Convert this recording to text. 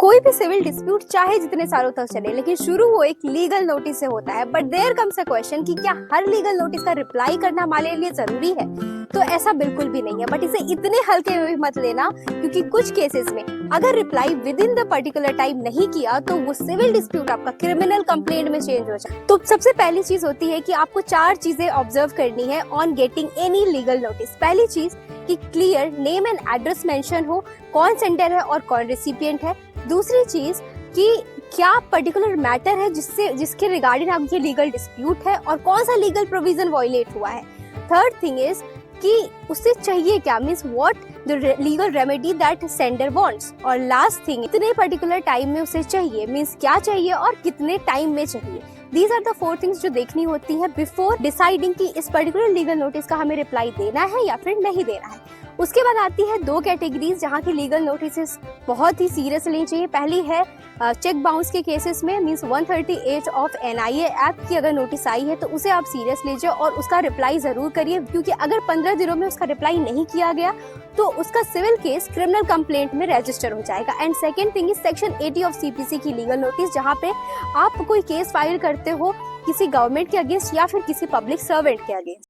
कोई भी civil dispute चाहे जितने सालों तक चले, लेकिन शुरू वो एक लीगल नोटिस से होता है। But there comes a question कि क्या हर लीगल नोटिस का रिप्लाई करना हमारे लिए जरूरी है? तो ऐसा बिल्कुल भी नहीं है। बट इसे इतने हल्के में मत लेना, क्योंकि कुछ केसेस में अगर reply with in the particular time नहीं किया तो वो सिविल डिस्प्यूट आपका क्रिमिनल कंप्लेंट में चेंज हो जाए। तो सबसे पहली चीज होती है कि आपको 4 चीजें ऑब्जर्व करनी है on getting any legal notice. पहली चीज कि clear name and address mention हो, कौन सेंडर है और कौन रिसिपिएंट है। दूसरी चीज कि क्या पर्टिकुलर मैटर है जिसके रिगार्डिंग आपकी लीगल डिस्प्यूट है और कौन सा लीगल प्रोविजन वायलेट हुआ है। थर्ड थिंग इज कि उससे चाहिए क्या, means what the legal remedy that sender wants. और लास्ट थिंग, कितने पर्टिकुलर टाइम में उसे चाहिए, मीन्स क्या चाहिए और कितने टाइम में चाहिए। दीज आर द 4 थिंग्स जो देखनी होती है बिफोर डिसाइडिंग कि इस पर्टिकुलर लीगल नोटिस का हमें रिप्लाई देना है या फिर नहीं देना है। उसके बाद आती है 2 कैटेगरीज जहाँ की लीगल नोटिस बहुत ही सीरियस लेनी चाहिए। पहली है चेक बाउंस के केसेस में, मीन्स 138 ऑफ NIA एक्ट की अगर नोटिस आई है तो उसे आप सीरियस लीजिए और उसका रिप्लाई जरूर करिए, क्योंकि अगर 15 दिनों में उसका रिप्लाई नहीं किया गया तो उसका सिविल केस क्रिमिनल कंप्लेंट में रजिस्टर हो जाएगा। And second thing is section 80 of CPC की लीगल नोटिस, जहाँ पे आप कोई केस फाइल करते हो किसी गवर्नमेंट के अगेंस्ट या फिर किसी पब्लिक सर्वेंट के अगेंस्ट।